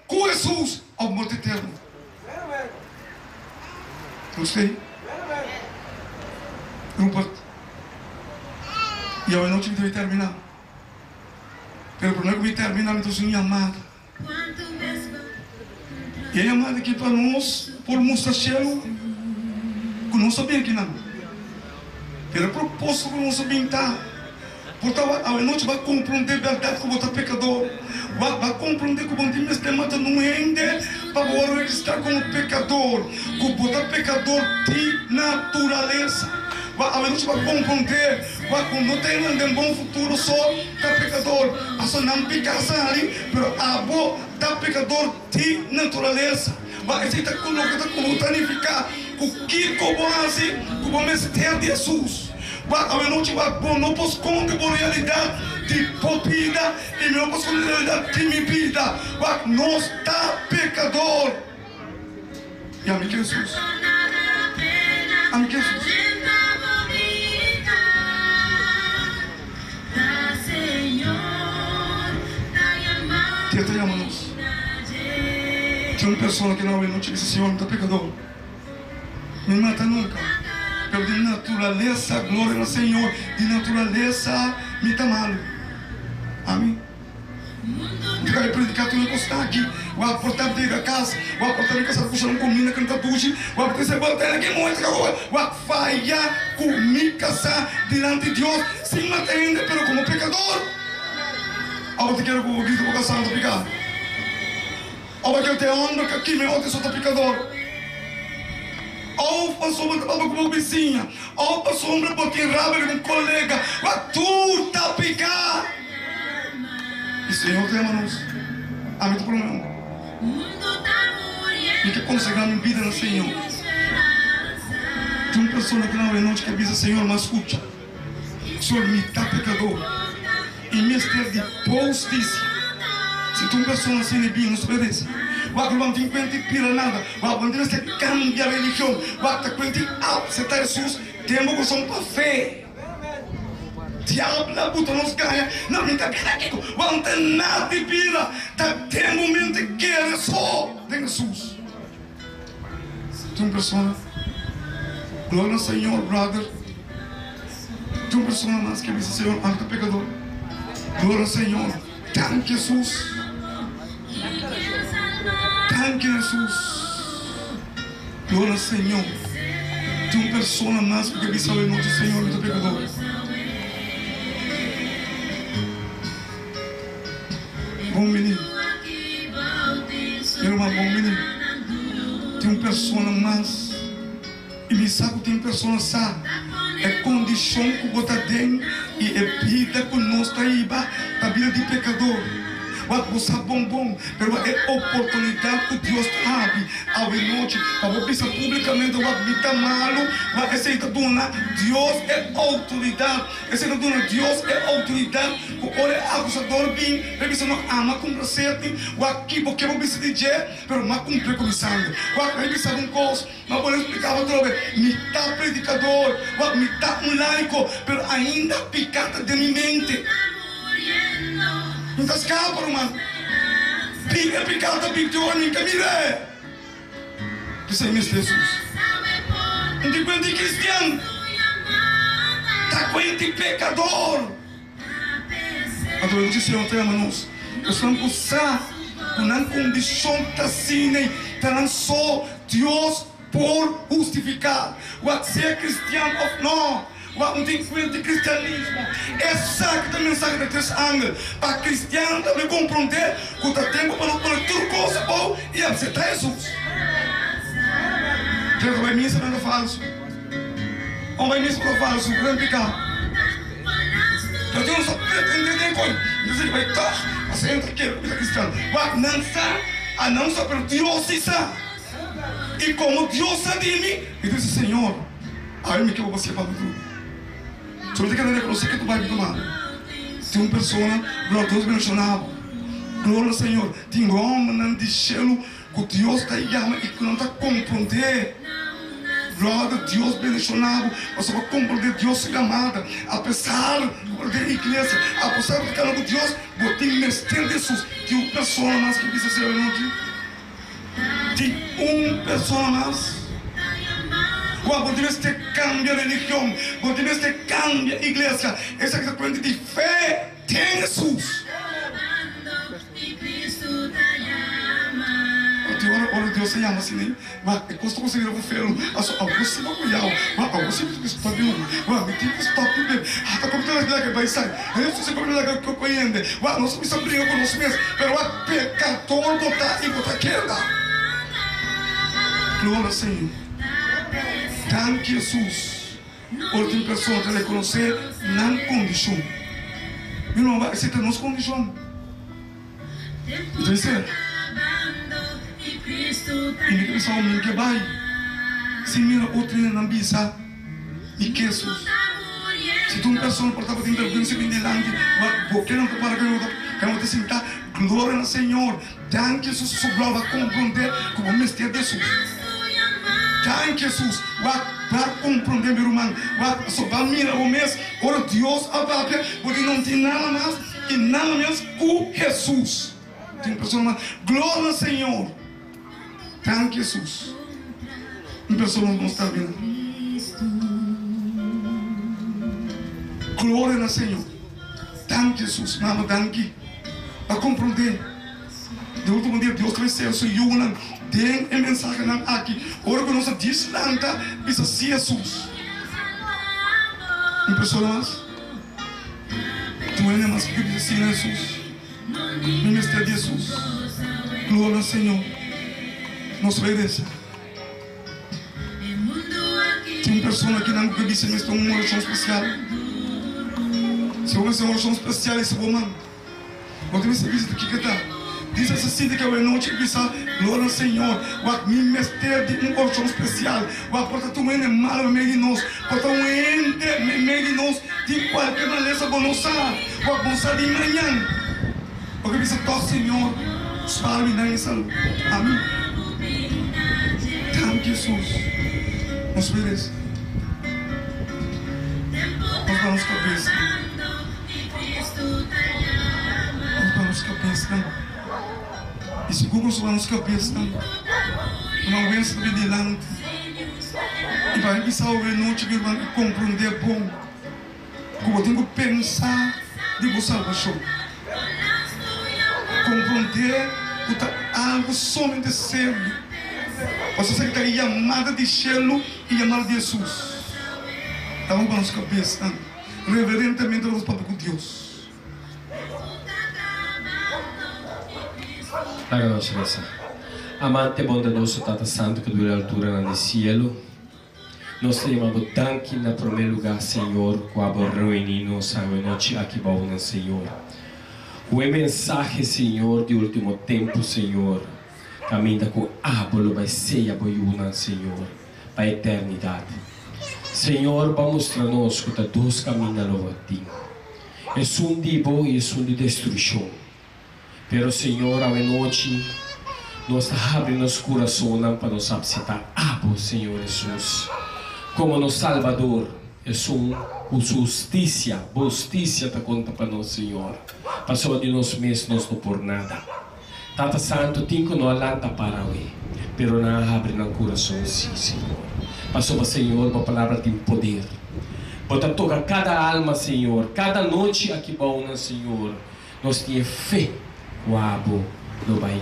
com Jesus ao morte eterno. Gostei? Rupert. E a noite deve terminar. Pero por não terminar, então sim, amada. E a amada aqui para nós, por mostrar cielo, que não sabia que não. Pero o propósito que não sabia estar. Portanto, a noite vai compreender a verdade que você é pecador. Vai compreender que você tem que matar no ende para você registrar como pecador. Que você é pecador de natureza. A noite vai compreender que não tem um bom futuro só para pecador. A sua não picação ali, mas a boa da pecador de natureza. Vai aceitar que não está planificar o que fazer com o mistério de Jesus. A noite vai não posso esconder a realidade de vida e não posso esconder a realidade de minha vida. Nós está pecador. E amigo Jesus. Amigo Jesus. Deus te ama-nos. Tem uma pessoa que não te disse, Senhor, não está pecador. Me mata nunca. Pero de natureza, glória ao Senhor. De natureza, me está mal. Amém. Tu quer predicar, tu não está aqui. Vai portar dentro da casa. Vai portar na casa, puxar uma comida que não está duche. Vai portar essa bandeira aqui, muito. Vai falhar comigo, diante de Deus. Sem matar ainda, pero como pecador. Agora te quero que eu grito para santo picar. Agora que eu te amo, que aqui meu outro sou pecador. Ou passou uma com uma vizinha. Ou passou uma botinha rápido com um colega. Mas tu está picar. E o Senhor te ama-nos. Amém, tu problema. E que consagrar minha vida no Senhor. Tem uma pessoa que não é noite que avisa, Senhor, mas escuta. O Senhor me está pecador. E mistério de justiça. Se tu uma pessoa assim é bem, não se obedece. Vai não tem quente pira nada. Vai quando você cambia a religião. Vai ter quente aceitar Jesus. Temos que ser para fé. Diabo na puta nos ganha. Não me está pira aqui. Vai não ter nada de pira. Tem momento que quer só de Jesus. Tem uma pessoa. Glória ao Senhor, brother. Tem uma pessoa mais que diz, Senhor, anda pecador. Glória ao Senhor. Thank Jesus. Thank Jesus. Glória ao Senhor. Tem uma pessoa mais que diz, Senhor, anda pecador. Bom menino. Irmã, bom menino. Tem uma pessoa mais. Ele sabe que tem pessoa sabe. É condição que você tem e é vida que nós temos a vida de pecador. Você é bom, mas é oportunidade que Deus abre ao noite para você pensar publicamente que está malo, mas essa dona Deus é autoridade, essa dona Deus é autoridade, que olha acusador bem, você não ama com presente, aqui porque você dizer, mas não cumpre com sangue, você sabe coisa, mas vou explicar outra vez, me está predicador, me está laico, mas ainda picada de minha mente. Não está escapa, irmão. Pica, picada, picou, nunca mirei. Isso é Jesus. Não te cuente cristiano. Está cuente pecador. A tua notícia te ama-nos. Nós vamos usar uma condição que assim, está só Deus por justificar. Você é cristiano ou não? Não tem de cristianismo. Essa é a mensagem de Deus anda. Para cristiano também compreender que o tempo para tudo coisa boa e aceitar Jesus. Deus vai me ensinar falso. Ou vai me ensinar falso, grande pecado. Eu tenho só entender coisa. Deus vai estar, você entra aqui, você é cristiano. Vai não só pelo Deus está. E como Deus sabe de mim, ele diz, Senhor, aí me que eu vou ser para tudo. Se você quer reconhecer que tu vai me tomar, tem uma pessoa, glória a Deus mencionava, glória ao Senhor, tem um homem de céu que Deus está chamando e que não está compreendendo. Glória a Deus mencionava, você vai compreender Deus amado, apesar da igreja, apesar do canal de Deus, você tem mistério de Jesus, tem uma pessoa mais que diz assim, de pessoa mais. Você te cambia a religião, você te cambia a igreja. Essa é a corrente de fé tem Jesus. Ora Deus se chama assim, né? É custo conseguir o felo. Algo se vai cuidar. Algo se vai estar bem. Me tem que estar bem. Até como tu vai que vai sair. Eu sou sempre lá que eu conheço. Nós somos briga com nós mesmos. Pero o pecador botar queda. Glória ao Senhor. Tanto Jesus. Ora tem pessoas que reconhecer na condição. E não vai ser nos condição. Então isso é. E me pensa um menino que vai. Se mira outro na bisa. E que Jesus. Se tu uma pessoa portava de vergonha se vem delante. Porque não te para que eu vou te sentar. Glória ao Senhor. Dan Jesus sobrou a compreender como o mistério de Jesus. Dan Jesus vai compreender meu irmão. Só vai mirar o mês. Ora Deus abre. Porque não tem nada mais. E nada menos que Jesus. Tem pessoa mais. Glória ao Senhor. Tanto Jesus. Uma pessoa não está vendo. Glória ao Senhor. Tanto Jesus. Mama, tanto. A compreender. De último dia, Deus cresceu. Se eu não tem a mensagem aqui. Ora, que nós dislanta, isso é Jesus. Uma pessoa mais. Tu não é mais que diz assim, Jesus. No mistério de Jesus. Glória ao Senhor. Nos obedece. Tem uma pessoa que não disse que tem uma oração especial. Se eu fazer uma oração especial, esse homem, quando você visita o que está, diz assim que eu não te pensar, glória ao Senhor, o me mestre de uma oração especial, o porta tu mente mal no meio de nós, porta ente no meio de nós, de qualquer maneira bonosa, o bonsa de manhã, porque você toca Senhor, salve na saúde. Amém. Jesus nos obedece. Nós vamos cabeça. Nós vamos cabeça. E se Google vamos cabeça, não vem subir delante. E vai pensar o noite que vai compreender bom. Como eu tenho que pensar de você salvação. Compreender algo somente sério. Você sabe que é chamada de cielo e chamada de Jesus. Então vamos cabeça, reverentemente vamos para com Deus. Paga nossa graça. Amante bondadoso Tata Santo que dura a altura no cielo. Nós te chamamos tanque na primeiro lugar, Senhor, com a reunir sangue noite aqui bom, Senhor. O mensagem, Senhor, de último tempo, Senhor. Caminha com ábolo, vai ser a boiuna, Senhor, para a eternidade. Senhor, para mostrar-nos que há dois caminhos a ti. É um de bom e é um de destruição. Pero, Senhor, a noite, nós abrimos o coração para nos aceitar ábolo, Senhor Jesus. Como no Salvador, é justiça está conta para nós, Senhor. Passou de nós mesmos não por nada. Tata Santo, tinha no alanta para hoje, pero não abre no coração, sim, Senhor. Passou para Senhor, para a palavra de poder. Bota tocar cada alma, Senhor, cada noite aqui bom, Senhor. Nós temos fé, o abo, não vai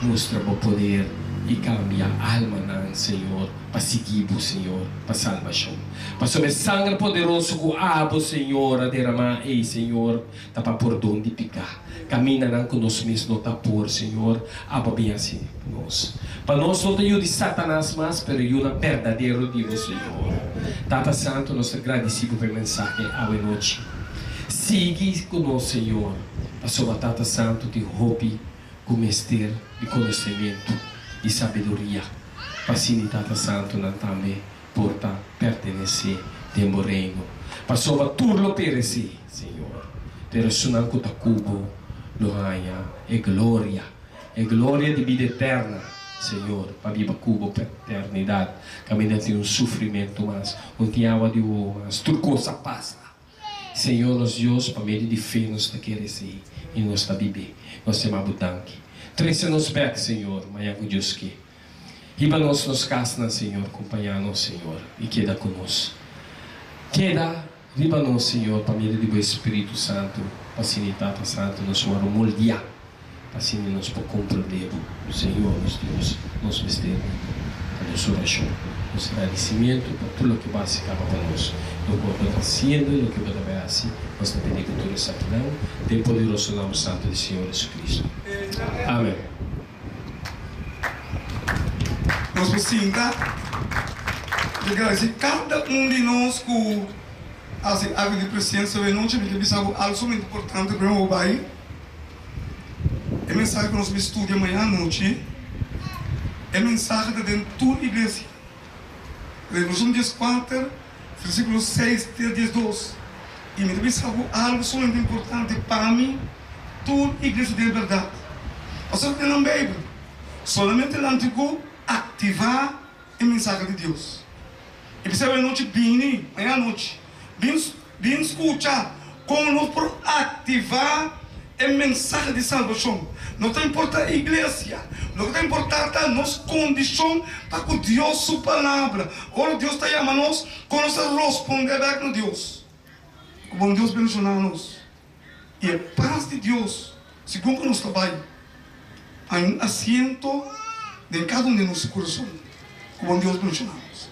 mostrar o poder e cambia a alma, Senhor, para seguir o Senhor, para salvação. Para sobre sangue poderoso com o abo, Senhor, a derramar, ei, Senhor, tá para por onde picar. Camina com nós mesmos, tá por, Senhor, aba bem assim, nós. Para nós não tem de Satanás mais, pero eu na verdadeiro Deus, Senhor. Tata Santo, nós agradecemos pela mensagem à noite. Siga conosco, Senhor. Para sobre Tata Santo, de hobby, com mestre, de conhecimento, de sabedoria. Para Tata Santo, não também porta pertencer ao reino. Para sobre tudo perecer, Senhor. Pero sunan ko takubo, lohaya, e glória de vida eterna, Senhor, para viva cubo para eternidade. Caminhando em sofrimento, mas tiawa de o, mas tudo coisa passa. Senhor, nós Deus, para meio de fé, nós te queremos e nós te viver, nós te amamos tanque. Três nos back, Senhor, mas é com Deus que Riba nós nos casna, Senhor, acompanhar-nos, Senhor, e queda conosco. Queda, riba nós, Senhor, para meio do Espírito Santo, para sinitata Santo, nos vamos moldear, para assim nos para compreender o Senhor, nos Deus, nos mistério, a nossa oração, nosso agradecimento por tudo o que vai se acaba para nós. O que vai fazendo, o que vai ver assim, nós te pedimos que tudo isso aqui não, tem poderoso nome santo do Senhor Jesus Cristo. Amém. Nós precisamos agradecer cada de nós que faz algo de presença de noite, porque isso é algo muito importante para o pai. É a mensagem que nós estudamos amanhã à noite. É a mensagem de dentro da igreja. Revolução 14, versículo 6 até 12. E me diz algo muito importante para mim, toda igreja de verdade. Você tem na Bíblia, solamente o Antigo ativar a mensagem de Deus. E você vai noite bem, amanhã à noite, bem escutar como nós podemos ativar a mensagem de salvação. Não tem importa a igreja, não tem importa a nossa condição para que Deus, sua palavra, ora Deus está chamando nós, quando nós responder back no Deus. Como Deus abençoar nós. E a paz de Deus, segundo que nós trabalhamos, há assento em cada de nossos corações. Como Deus abençoar nós.